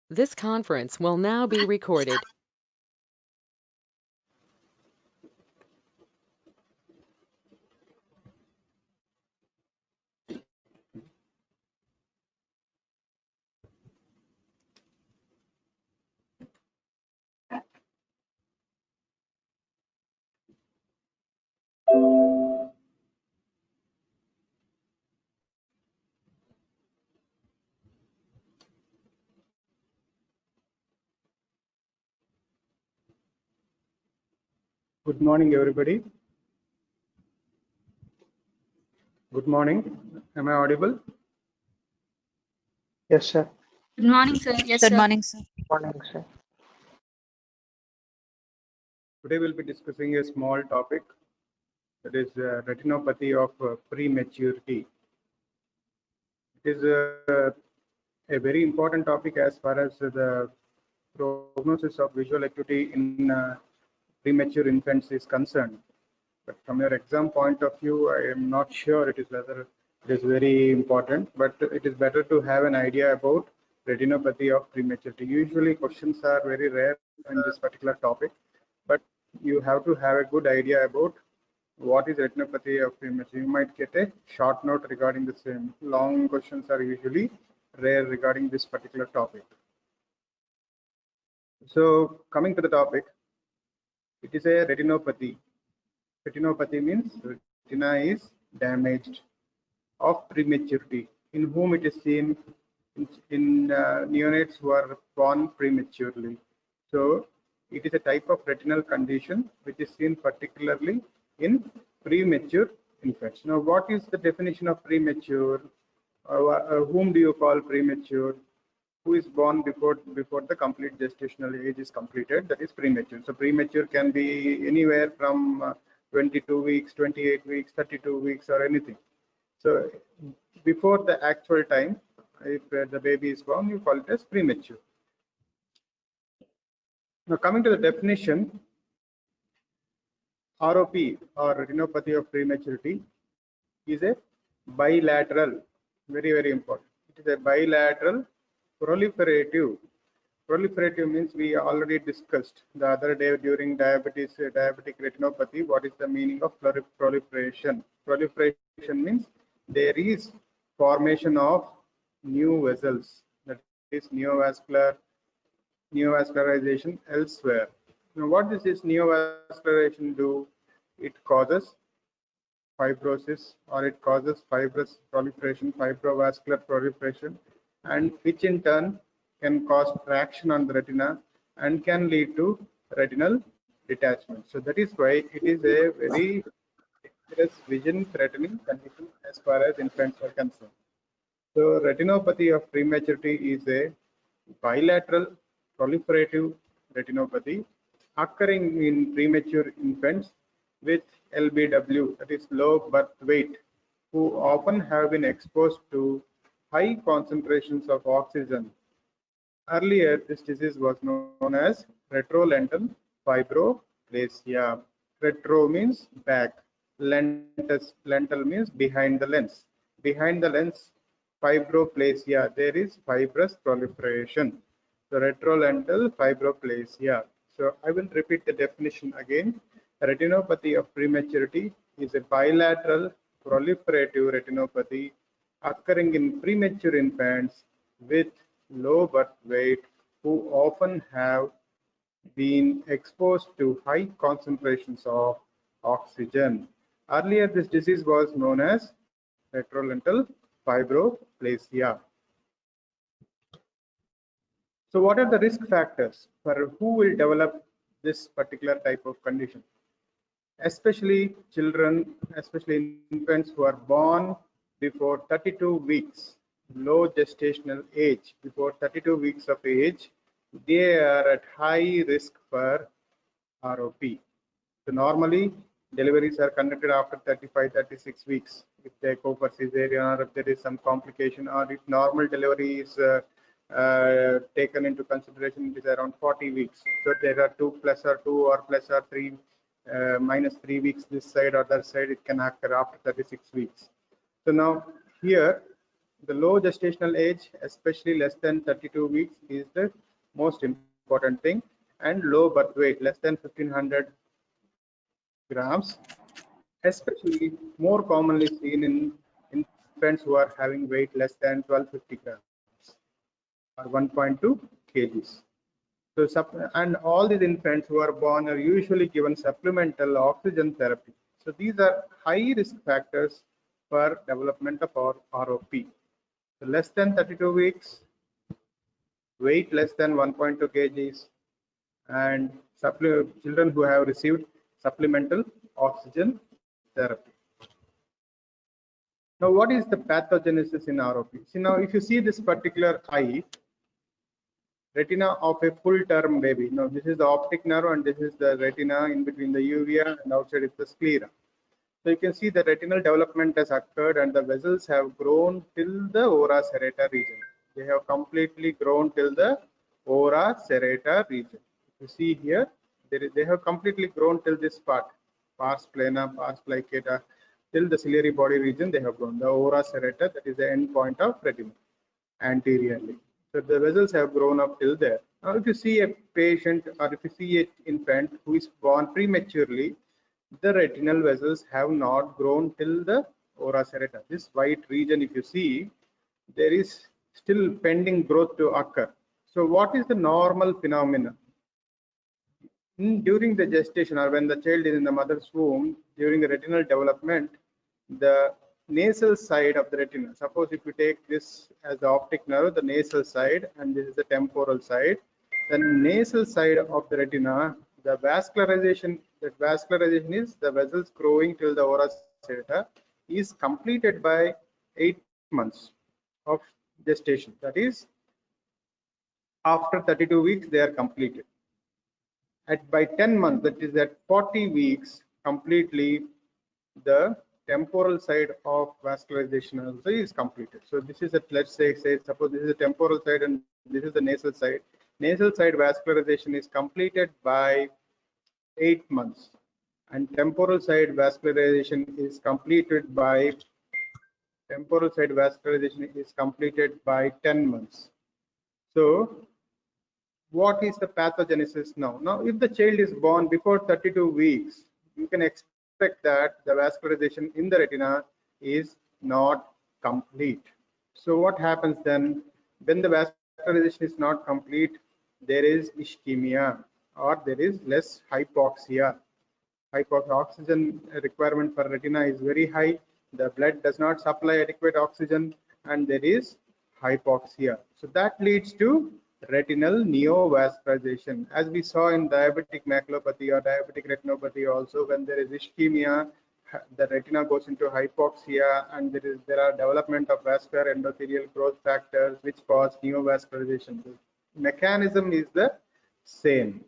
This conference will now be recorded. Good morning, everybody. Good morning. Am I audible? Yes, sir. Good morning, sir. Yes, Good sir. morning, sir. Morning, sir. Today we'll be discussing a small topic, that is retinopathy of prematurity. It is a very important topic as far as the prognosis of visual acuity in premature infants is concerned. But from your exam point of view, I am not sure it is whether it is very important, but it is better to have an idea about retinopathy of prematurity. Usually questions are very rare in this particular topic, but you have to have a good idea about what is retinopathy of prematurity. You might get a short note regarding the same. Long questions are usually rare regarding this particular topic. So coming to the topic, it is a retinopathy. Retinopathy means retina is damaged of prematurity, in whom it is seen in neonates who are born prematurely. So it is a type of retinal condition which is seen particularly in premature infants. Now, what is the definition of premature? Whom do you call premature? Who is born before the complete gestational age is completed, that is premature. So premature can be anywhere from 22 weeks, 28 weeks, 32 weeks, or anything. So before the actual time, if the baby is born, you call it as premature. Now coming to the definition, ROP or retinopathy of prematurity is a bilateral, very important. It is a bilateral proliferative. Proliferative means we already discussed the other day during diabetic retinopathy. What is the meaning of proliferation? Proliferation means there is formation of new vessels, that is neovascularization elsewhere. Now, what does this neovascularization do? It causes fibrosis, or it causes fibrous proliferation, fibrovascular proliferation, and which in turn can cause traction on the retina and can lead to retinal detachment. So that is why it is a very dangerous vision threatening condition as far as infants are concerned. So retinopathy of prematurity is a bilateral proliferative retinopathy occurring in premature infants with LBW, that is low birth weight, who often have been exposed to high concentrations of oxygen. Earlier, this disease was known as retrolental fibroplasia. Retro means back, lental means behind the lens. Behind the lens, fibroplasia, there is fibrous proliferation. So retrolental fibroplasia. So I will repeat the definition again. Retinopathy of prematurity is a bilateral proliferative retinopathy occurring in premature infants with low birth weight who often have been exposed to high concentrations of oxygen. Earlier, this disease was known as retrolental fibroplasia. So what are the risk factors for who will develop this particular type of condition? Especially children, especially infants who are born before 32 weeks, low gestational age, before 32 weeks of age, they are at high risk for ROP. So normally deliveries are conducted after 35, 36 weeks. If they go for cesarean, or if there is some complication, or if normal delivery is taken into consideration, it is around 40 weeks. So there are 2 plus or 2 or plus or 3 minus 3 weeks this side or that side, it can occur after 36 weeks. So now here The low gestational age, especially less than 32 weeks, is the most important thing, and low birth weight, less than 1500 grams, especially more commonly seen in infants who are having weight less than 1250 grams or 1.2 kgs. So, and all these infants who are born are usually given supplemental oxygen therapy. So these are high risk factors for development of ROP. So less than 32 weeks, weight less than 1.2 kgs, and children who have received supplemental oxygen therapy. Now, what is the pathogenesis in ROP? See, now if you see this particular eye, retina of a full-term baby. Now, this is the optic nerve, and this is the retina in between the uvea, and outside is the sclera. So you can see the retinal development has occurred, and the vessels have grown till the ora serrata region. They have completely grown till the ora serrata region. You see here, they have completely grown till this part, pars plana, pars plicata, till the ciliary body region. They have grown the ora serrata, that is the end point of retina anteriorly. So the vessels have grown up till there. Now, if you see a patient or if you see an infant who is born prematurely, the retinal vessels have not grown till the ora serrata. This white region, if you see, there is still pending growth to occur. So what is the normal phenomenon? During the gestation or when the child is in the mother's womb, during the retinal development, the nasal side of the retina, suppose if you take this as the optic nerve, the nasal side, and this is the temporal side, the nasal side of the retina, the vascularization, that vascularization is the vessels growing till the ora serrata, is completed by 8 months of gestation. That is, after 32 weeks, they are completed. By 10 months, that is at 40 weeks, completely the temporal side of vascularization also is completed. So this is a, let's say suppose this is the temporal side and this is the nasal side. Nasal side vascularization is completed by 8 months, and temporal side vascularization is completed by 10 months. So what is the pathogenesis now? Now, if the child is born before 32 weeks, you can expect that the vascularization in the retina is not complete. So what happens then? When the vascularization is not complete, there is ischemia, or there is less hypoxia. Oxygen requirement for retina is very high. The blood does not supply adequate oxygen, and there is hypoxia. So that leads to retinal neovascularization. As we saw in diabetic maculopathy or diabetic retinopathy also, when there is ischemia, the retina goes into hypoxia, and there are development of vascular endothelial growth factors which cause neovascularization. The mechanism is the same.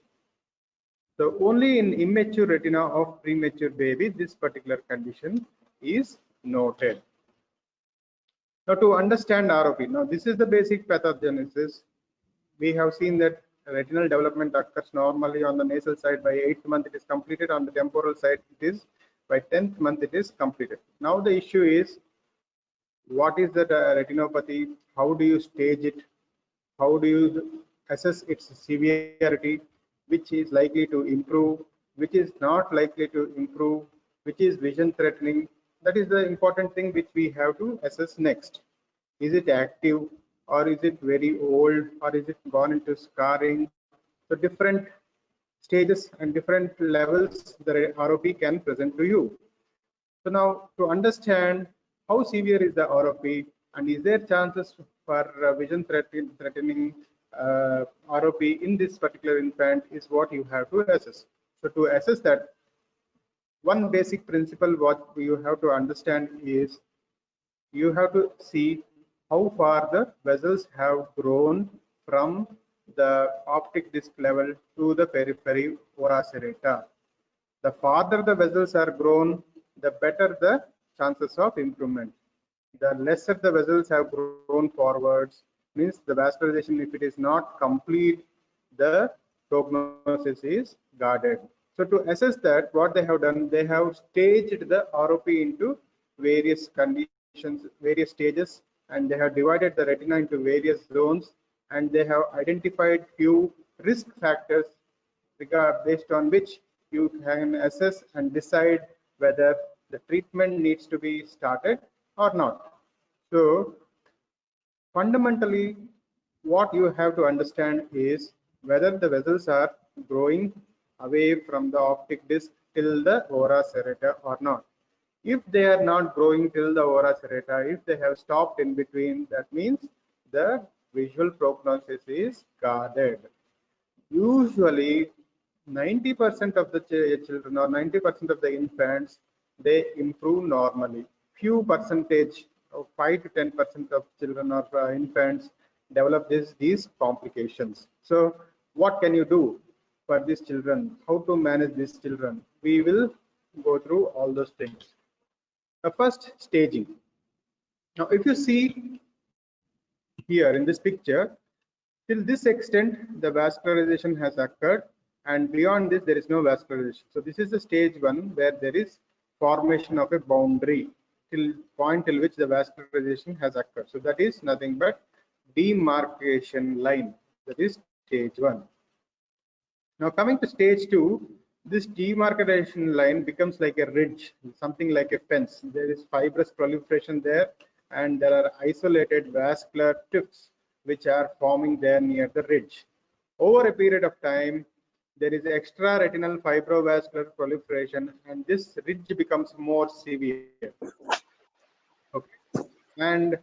So only in immature retina of premature baby, this particular condition is noted. Now, to understand ROP, now this is the basic pathogenesis. We have seen that retinal development occurs normally on the nasal side by 8th month it is completed, on the temporal side it is by 10th month it is completed. Now the issue is, what is the retinopathy? How do you stage it? How do you assess its severity? Which is likely to improve, which is not likely to improve, which is vision threatening? That is the important thing which we have to assess next. Is it active, or is it very old, or is it gone into scarring? So different stages and different levels the ROP can present to you. So now, to understand how severe is the ROP, and is there chances for vision threatening ROP in this particular infant, is what you have to assess. So to assess that, one basic principle what you have to understand is, you have to see how far the vessels have grown from the optic disc level to the periphery ora serrata. The farther the vessels are grown, the better the chances of improvement. The lesser the vessels have grown forwards, means the vascularization, if it is not complete, the prognosis is guarded. So to assess that, what they have done, they have staged the ROP into various conditions, various stages, and they have divided the retina into various zones, and they have identified few risk factors based on which you can assess and decide whether the treatment needs to be started or not. So fundamentally, what you have to understand is whether the vessels are growing away from the optic disc till the ora serrata or not. If they are not growing till the ora serrata, if they have stopped in between, that means the visual prognosis is guarded. Usually 90% of the children or 90% of the infants, they improve normally. Few percentage of 5 to 10% of children or infants develop these complications. So what can you do for these children? How to manage these children? We will go through all those things. The first, staging. Now if you see here in this picture, till this extent the vascularization has occurred, and beyond this there is no vascularization. So this is the stage 1 where there is formation of a boundary till point till which the vascularization has occurred. So that is nothing but demarcation line. That is stage 1. Now coming to stage 2, this demarcation line becomes like a ridge, something like a fence. There is fibrous proliferation there, and there are isolated vascular tips which are forming there near the ridge. Over a period of time, there is extra retinal fibrovascular proliferation, and this ridge becomes more severe. Okay. And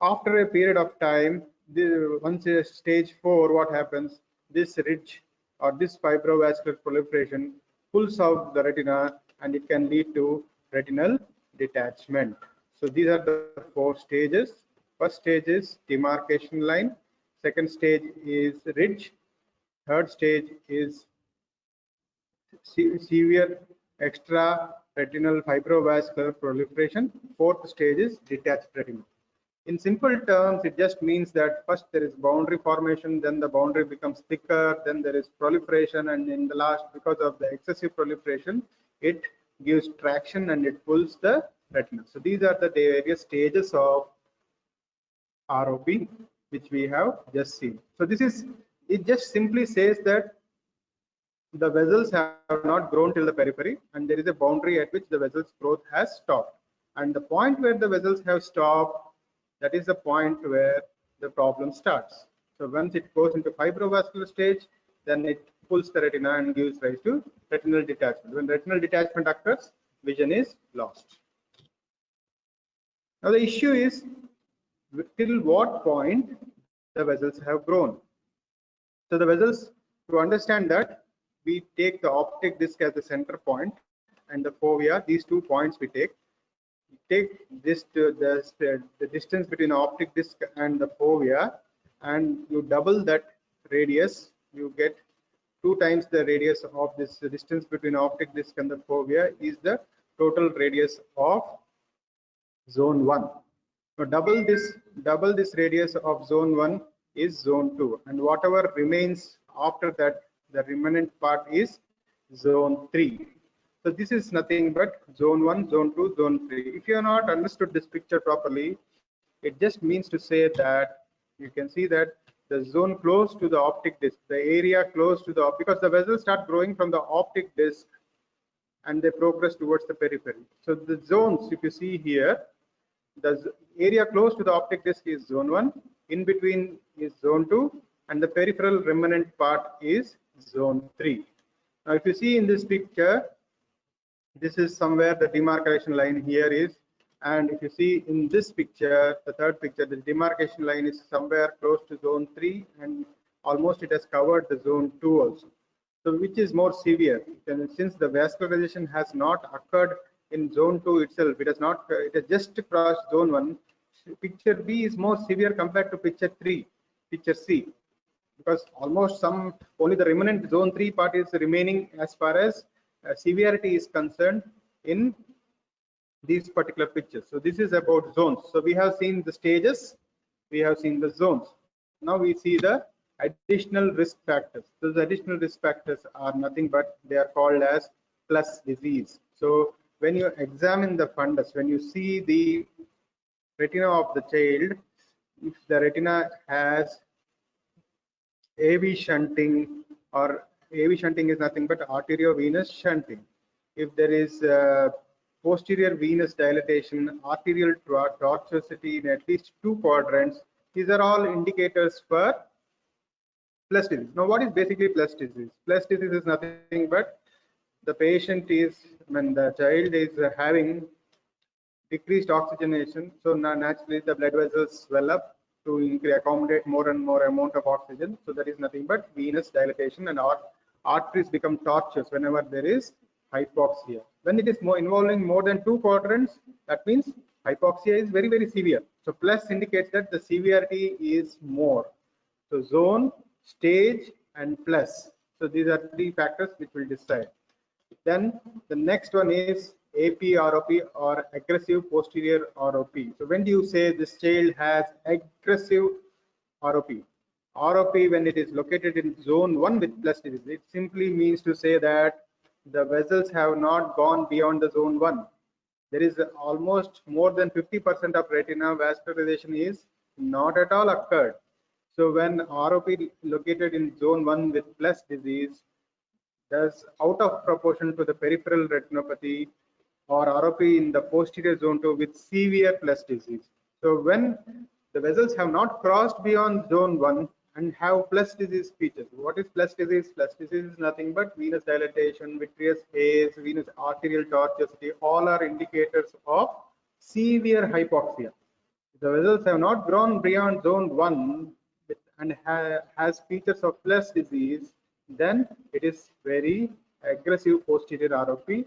after a period of time, once a stage 4, what happens? This ridge or this fibrovascular proliferation pulls out the retina, and it can lead to retinal detachment. So these are the 4 stages. First stage is demarcation line. Second stage is ridge. Third stage is severe extra retinal fibrovascular proliferation. Fourth stage is detached retina. In simple terms, it just means that first there is boundary formation, then the boundary becomes thicker, then there is proliferation, and in the last, because of the excessive proliferation, it gives traction and it pulls the retina. So these are the various stages of ROP which we have just seen. So this is, it just simply says that the vessels have not grown till the periphery, and there is a boundary at which the vessel's growth has stopped. And the point where the vessels have stopped, that is the point where the problem starts. So once it goes into fibrovascular stage, then it pulls the retina and gives rise to retinal detachment. When retinal detachment occurs, vision is lost. Now the issue is till what point the vessels have grown. So the vessels, to understand that, we take the optic disc as the center point and the fovea, these 2 points we take this to the distance between the optic disc and the fovea, and you double that radius, you get 2 times the radius of this distance between optic disc and the fovea is the total radius of zone 1. So double this radius of zone 1 is zone 2, and whatever remains after that, the remnant part is zone 3. So this is nothing but zone 1, zone 2, zone 3. If you have not understood this picture properly, it just means to say that you can see that the zone close to the optic disc, the area close to the, because the vessels start growing from the optic disc and they progress towards the periphery. So the zones, if you see here, the area close to the optic disc is zone 1, in between is zone 2, and the peripheral remnant part is zone 3. Now if you see in this picture, this is somewhere the demarcation line here is, and if you see in this picture, the third picture, the demarcation line is somewhere close to zone 3, and almost it has covered the zone 2 also. So which is more severe? And since the vascularization has not occurred in zone 2 itself, it has just crossed zone 1. Picture B is more severe compared to picture C, because almost only the remnant zone 3 part is remaining as far as severity is concerned in these particular pictures. So this is about zones. So we have seen the stages, we have seen the zones. Now we see the additional risk factors. Those additional risk factors are nothing but they are called as plus disease. So when you examine the fundus, when you see the retina of the child, if the retina has AV shunting, or AV shunting is nothing but arteriovenous shunting. If there is posterior venous dilatation, arterial tortuosity in at least 2 quadrants, these are all indicators for plus disease. Now, what is basically plus disease? Plus disease is nothing but the patient is, when the child is having decreased oxygenation, so naturally the blood vessels swell up to accommodate more and more amount of oxygen. So that is nothing but venous dilatation, and arteries become tortuous whenever there is hypoxia. When it is involving more than 2 quadrants, that means hypoxia is very, very severe. So plus indicates that the severity is more. So zone, stage, and plus. So these are 3 factors which will decide. Then the next one is APROP, or aggressive posterior ROP. So when do you say this child has aggressive ROP? ROP, when it is located in zone 1 with plus disease, it simply means to say that the vessels have not gone beyond the zone 1. There is almost more than 50% of retina vascularization is not at all occurred. So when ROP located in zone 1 with plus disease, thus out of proportion to the peripheral retinopathy, or ROP in the posterior zone 2 with severe plus disease. So when the vessels have not crossed beyond zone 1 and have plus disease features. What is plus disease? Plus disease is nothing but venous dilatation, vitreous haze, venous arterial tortuosity, all are indicators of severe hypoxia. If the vessels have not grown beyond zone 1 and has features of plus disease, then it is very aggressive posterior ROP.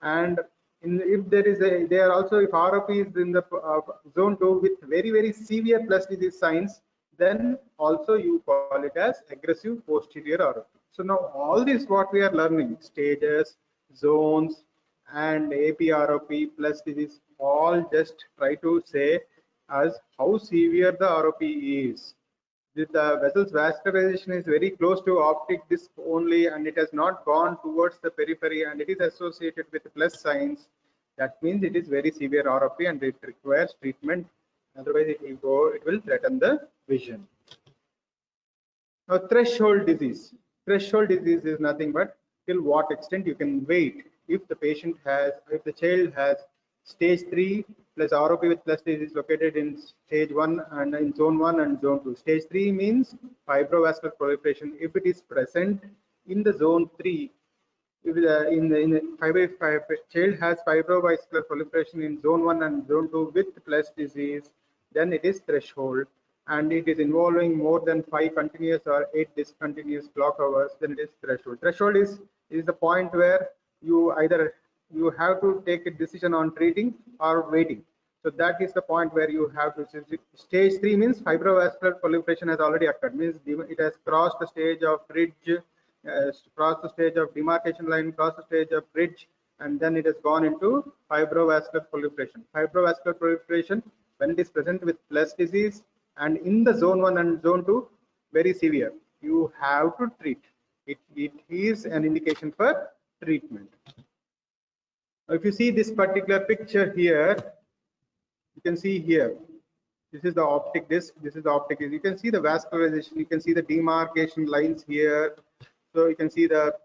And if there is also, if ROP is in the zone 2 with very, very severe plus disease signs, then also you call it as aggressive posterior ROP. So now all this what we are learning, stages, zones, and APROP plus disease, all just try to say as how severe the ROP is. If the vessel's vascularization is very close to optic disc only, and it has not gone towards the periphery, and it is associated with plus signs, that means it is very severe ROP and it requires treatment. Otherwise, it will threaten the vision. Now, threshold disease. Threshold disease is nothing but till what extent you can wait. If the child has stage 3 plus ROP with plus disease located in stage 1 and in zone 1 and zone 2. Stage 3 means fibrovascular proliferation. If it is present in the zone 3, if the child has fibrovascular proliferation in zone 1 and zone 2 with plus disease, then it is threshold, and it is involving more than 5 continuous or 8 discontinuous clock hours, then it is threshold. Threshold is the point where you have to take a decision on treating or waiting. So that is the point where you have to. Stage 3 means fibrovascular proliferation has already occurred, means it has crossed the stage of bridge, crossed the stage of demarcation line, crossed the stage of bridge, and then it has gone into fibrovascular proliferation. Fibrovascular proliferation, when it is present with plus disease and in the zone 1 and zone 2, very severe. You have to treat. It is an indication for treatment. If you see this particular picture here, you can see here, this is the optic disc, this is the optic disc. You can see the vascularization, you can see the demarcation lines here. So you can see the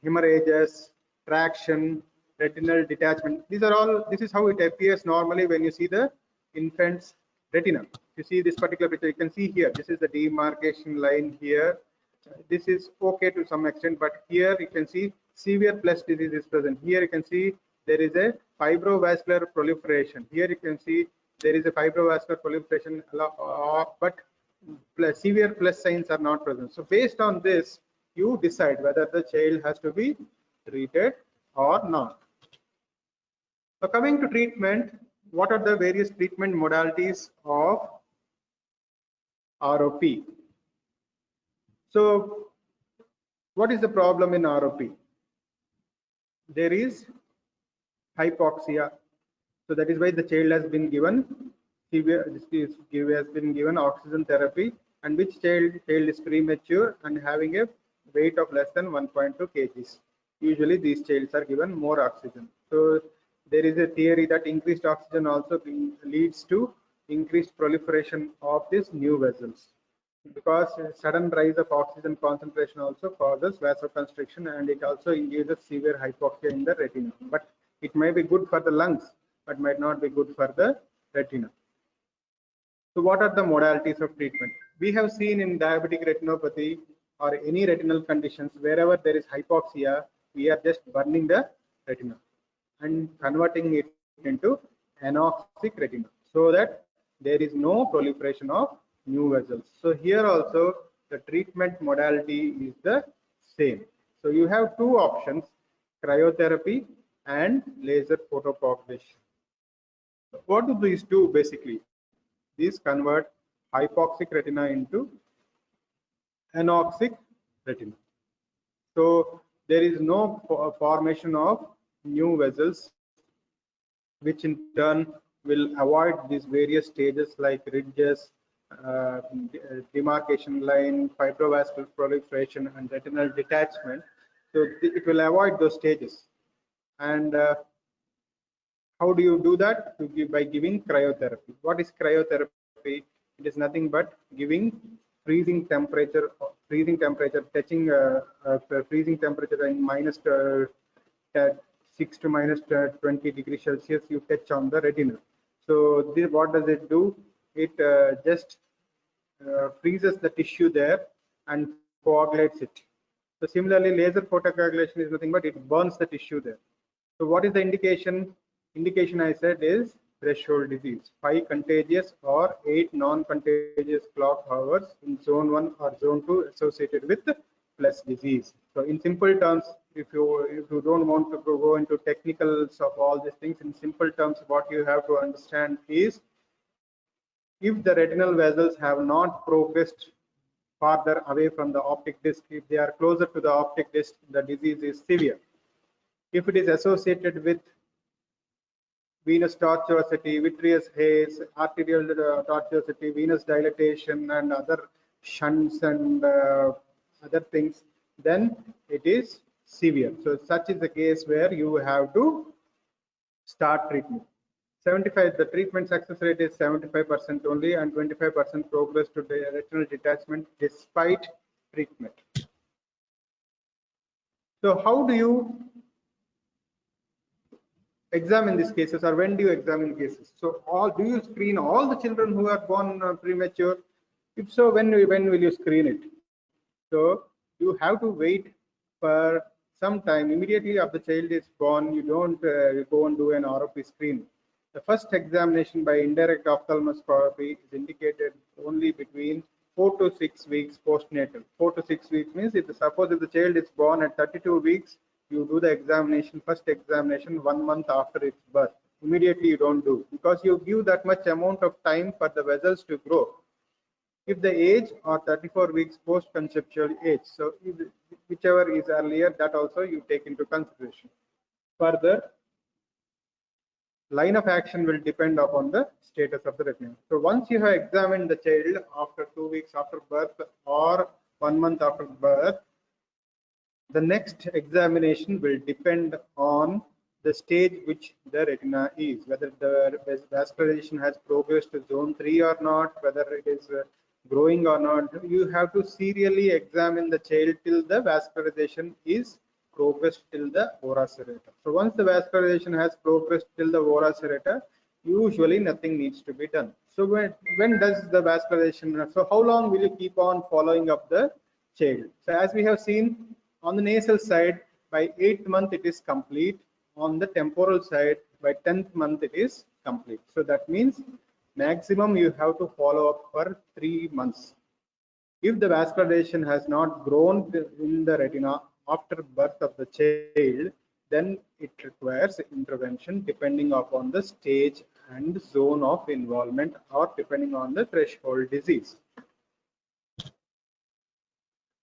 hemorrhages, traction, retinal detachment. These are all, this is how it appears normally when you see the infant's retina. If you see this particular picture, you can see here, this is the demarcation line here. This is okay to some extent, but here you can see severe plus disease is present. Here you can see there is a fibrovascular proliferation. Here you can see there is a fibrovascular proliferation, but severe plus signs are not present. So based on this, you decide whether the child has to be treated or not. So coming to treatment, what are the various treatment modalities of ROP? So what is the problem in ROP? There is hypoxia. So that is why the child has been given oxygen therapy, and which child is premature and having a weight of less than 1.2 kgs. Usually these childs are given more oxygen. So there is a theory that increased oxygen also leads to increased proliferation of these new vessels, because sudden rise of oxygen concentration also causes vasoconstriction, and it also induces severe hypoxia in the retina. But it may be good for the lungs, but might not be good for the retina. So what are the modalities of treatment? We have seen in diabetic retinopathy or any retinal conditions, wherever there is hypoxia, we are just burning the retina and converting it into anoxic retina, so that there is no proliferation of new vessels. So here also the treatment modality is the same. So you have two options, cryotherapy and laser photocoagulation. What do these do basically? These convert hypoxic retina into anoxic retina. So there is no formation of new vessels, which in turn will avoid these various stages like ridges, demarcation line, fibrovascular proliferation, and retinal detachment. So it will avoid those stages. And how do you do that? By giving cryotherapy. What is cryotherapy? It is nothing but giving freezing temperature, touching freezing temperature in minus 6 to minus 20 degrees Celsius. You touch on the retina. So this, what does it do? It just freezes the tissue there and coagulates it. So similarly, laser photocoagulation is nothing but it burns the tissue there. So what is the indication? Indication I said is threshold disease. 5 contagious or 8 non-contagious clock hours in zone 1 or zone 2 associated with plus disease. So in simple terms, if you don't want to go into technicals of all these things, in simple terms, what you have to understand is, if the retinal vessels have not progressed farther away from the optic disc, if they are closer to the optic disc, the disease is severe. If it is associated with venous tortuosity, vitreous haze, arterial tortuosity, venous dilatation, and other shunts and other things, then it is severe. So such is the case where you have to start treatment. 75, the treatment success rate is 75% only, and 25% progress to the retinal detachment despite treatment. So how do you examine these cases, or when do you examine cases? So do you screen all the children who are born premature? If so, when will you screen it? So you have to wait for some time. Immediately after the child is born, you don't go and do an ROP screen. The first examination by indirect ophthalmoscopy is indicated only between 4 to 6 weeks postnatal. 4 to 6 weeks means, suppose if the child is born at 32 weeks, you do the examination, first examination 1 month after its birth. Immediately you don't do, because you give that much amount of time for the vessels to grow. If the age or 34 weeks post-conceptual age, so whichever is earlier, that also you take into consideration. Further, line of action will depend upon the status of the retina. So once you have examined the child after 2 weeks after birth or 1 month after birth, the next examination will depend on the stage which the retina is, whether the vascularization has progressed to zone 3 or not, whether it is growing or not. You have to serially examine the child till the vascularization is progressed till the ora serrata. So once the vascularization has progressed till the ora serrata, usually nothing needs to be done. So when does the vascularization, so how long will you keep on following up the child? So as we have seen, on the nasal side, by 8th month it is complete. On the temporal side, by 10th month it is complete. So that means maximum you have to follow up for 3 months. If the vascularization has not grown in the retina after birth of the child, then it requires intervention depending upon the stage and zone of involvement, or depending on the threshold disease.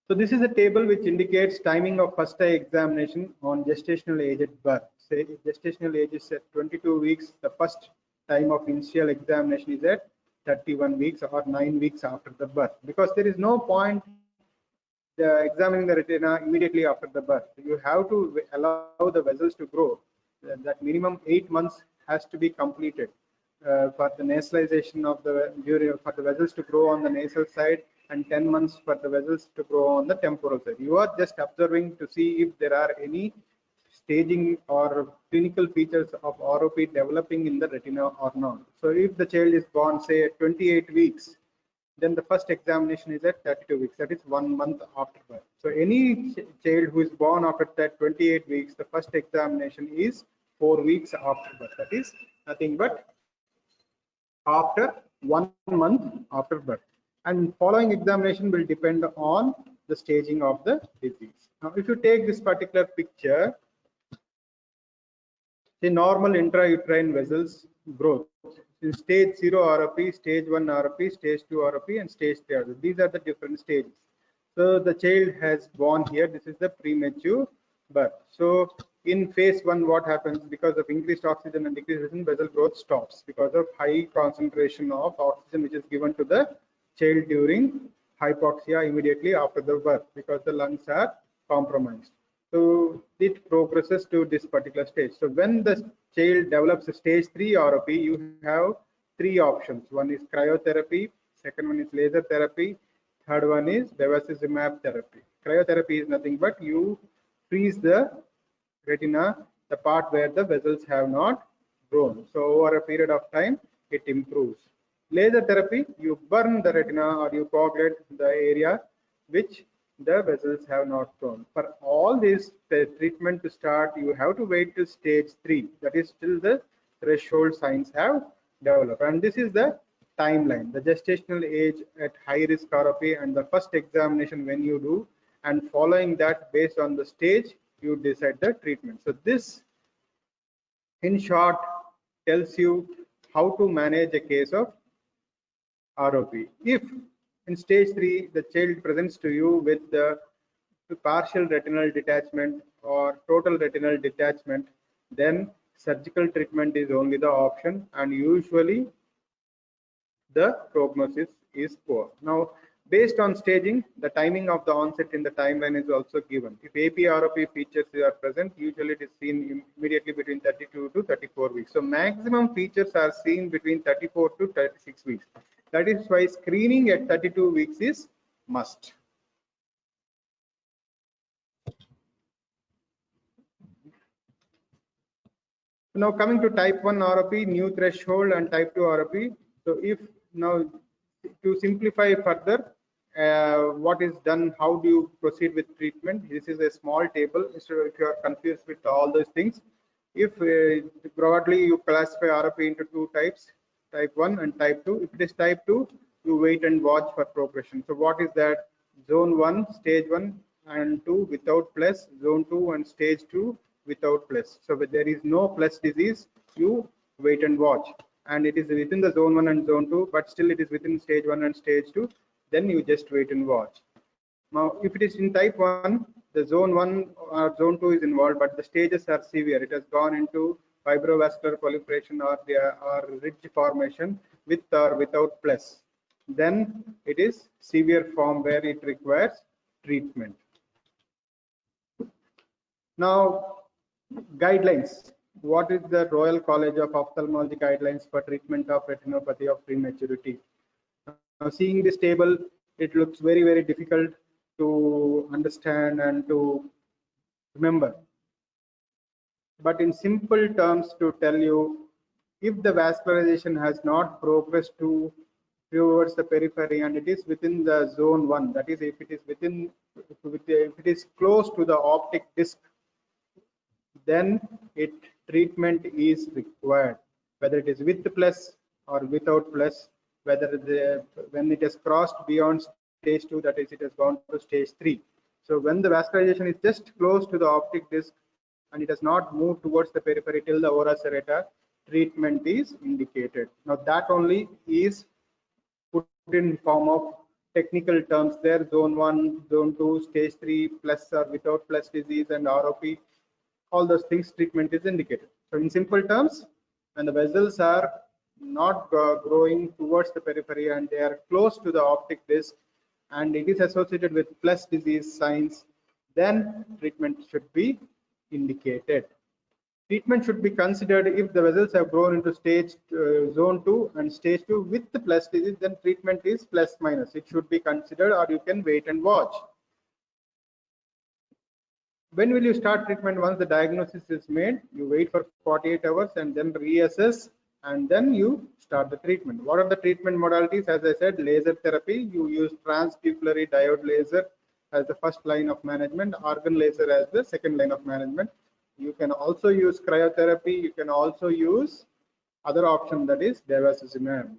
So this is a table which indicates timing of first eye examination on gestational age at birth. Say if gestational age is at 22 weeks, the first time of initial examination is at 31 weeks or 9 weeks after the birth, because there is no point examining the retina immediately after the birth. You have to allow the vessels to grow. that minimum 8 months has to be completed for the nasalization of the for the vessels to grow on the nasal side, and 10 months for the vessels to grow on the temporal side. You are just observing to see if there are any staging or clinical features of ROP developing in the retina or not. So if the child is born, say, at 28 weeks, then the first examination is at 32 weeks, that is 1 month after birth. So any child who is born after that 28 weeks, the first examination is 4 weeks after birth, that is nothing but after 1 month after birth. And following examination will depend on the staging of the disease. Now if you take this particular picture, the normal intrauterine vessels growth in stage 0 ROP, stage 1 ROP, stage 2 ROP, and stage 3 ROP. These are the different stages. So the child has born here. This is the premature birth. So in phase 1, what happens? Because of increased oxygen and decreased oxygen, vessel growth stops because of high concentration of oxygen which is given to the child during hypoxia immediately after the birth, because the lungs are compromised. So it progresses to this particular stage. So when the child develops a stage 3 ROP, you have 3 options. One is cryotherapy, second one is laser therapy, third one is bevacizumab therapy. Cryotherapy is nothing but you freeze the retina, the part where the vessels have not grown. So over a period of time, it improves. Laser therapy, you burn the retina or you coagulate the area which the vessels have not grown. For all this, the treatment to start, you have to wait till stage 3. That is till the threshold signs have developed. And this is the timeline, the gestational age at high risk ROP and the first examination when you do, and following that based on the stage, you decide the treatment. So this, in short, tells you how to manage a case of ROP. If in stage 3 the child presents to you with the partial retinal detachment or total retinal detachment, then surgical treatment is only the option, and usually the prognosis is poor. Now, based on staging, the timing of the onset in the timeline is also given. If AP-ROP features are present, usually it is seen immediately between 32 to 34 weeks. So maximum features are seen between 34 to 36 weeks. That is why screening at 32 weeks is must. Now coming to type 1 ROP, new threshold, and type 2 ROP. So if now to simplify further, what is done, how do you proceed with treatment? This is a small table. So if you are confused with all those things, if broadly you classify ROP into 2 types, type 1 and type 2. If it is type 2, you wait and watch for progression. So what is that? Zone 1, stage 1 and 2 without plus, zone 2 and stage 2 without plus. So if there is no plus disease, you wait and watch, and it is within the zone 1 and zone 2, but still it is within stage 1 and stage 2, then you just wait and watch. Now if it is in type 1, the zone 1 or zone 2 is involved, but the stages are severe. It has gone into fibrovascular proliferation or ridge formation with or without plus. Then it is severe form where it requires treatment. Now, guidelines. What is the Royal College of Ophthalmology guidelines for treatment of retinopathy of prematurity? Now, seeing this table, it looks very, very difficult to understand and to remember. But in simple terms, to tell you, if the vascularization has not progressed towards the periphery and it is within the zone 1, that is, if it is if it is close to the optic disc, then treatment is required, whether it is with plus or without plus, whether when it has crossed beyond stage 2, that is, it has gone to stage 3. So when the vascularization is just close to the optic disc and it has not moved towards the periphery till the ora serrata, treatment is indicated. Now that only is put in form of technical terms there: zone 1, zone 2, stage 3, plus or without plus disease, and ROP. All those things, treatment is indicated. So in simple terms, when the vessels are not growing towards the periphery and they are close to the optic disc and it is associated with plus disease signs, then treatment should be indicated. Treatment should be considered if the vessels have grown into stage zone 2 and stage 2 with the plus disease, then treatment is plus minus. It should be considered, or you can wait and watch. When will you start treatment? Once the diagnosis is made, you wait for 48 hours and then reassess, and then you start the treatment. What are the treatment modalities? As I said, laser therapy. You use transpupillary diode laser as the first line of management, argon laser as the second line of management. You can also use cryotherapy. You can also use other option, that is bevacizumab.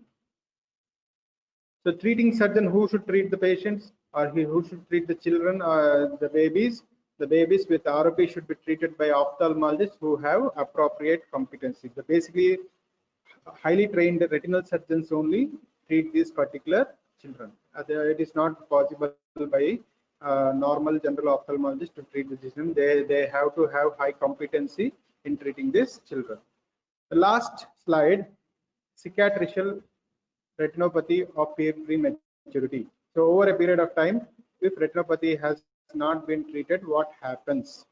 So treating surgeon, who should treat the patients, or who should treat the children, the babies? The babies with ROP should be treated by ophthalmologists who have appropriate competency. The basically highly trained retinal surgeons only treat these particular children. It is not possible by normal general ophthalmologist to treat the children. They have to have high competency in treating these children. The last slide, cicatricial retinopathy of prematurity. So over a period of time, if retinopathy has not been treated, what happens?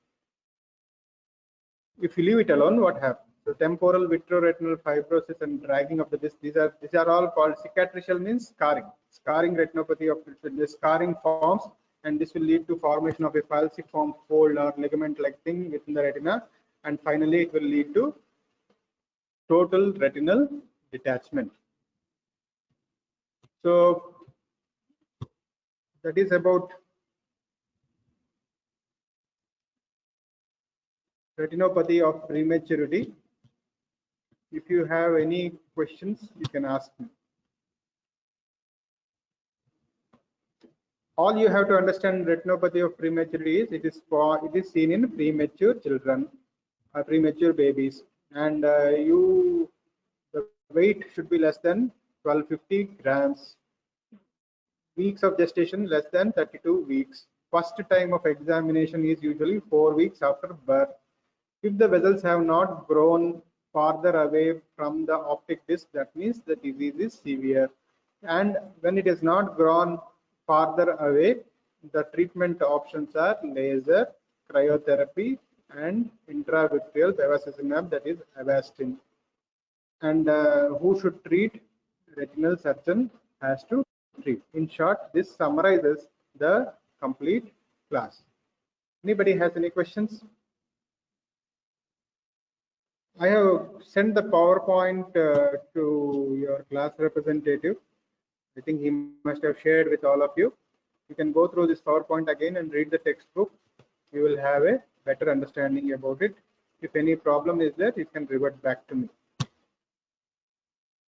If you leave it alone, what happens? So temporal vitreoretinal fibrosis and dragging of the disc, these are all called cicatricial, means scarring. Scarring retinopathy of the scarring forms, and this will lead to formation of a falciform fold or ligament-like thing within the retina, and finally it will lead to total retinal detachment. So that is about retinopathy of prematurity. If you have any questions, you can ask me. All you have to understand retinopathy of prematurity is it is seen in premature children, premature babies, and the weight should be less than 1250 grams. Weeks of gestation less than 32 weeks. First time of examination is usually 4 weeks after birth. If the vessels have not grown farther away from the optic disc, that means the disease is severe. And when it is not grown farther away, the treatment options are laser, cryotherapy, and intravitreal bevacizumab, that is Avastin. And who should treat? Retinal surgeon has to treat. In short, this summarizes the complete class. Anybody has any questions? I have sent the PowerPoint to your class representative. I think he must have shared with all of you. You can go through this PowerPoint again and read the textbook. You will have a better understanding about it. If any problem is there, you can revert back to me.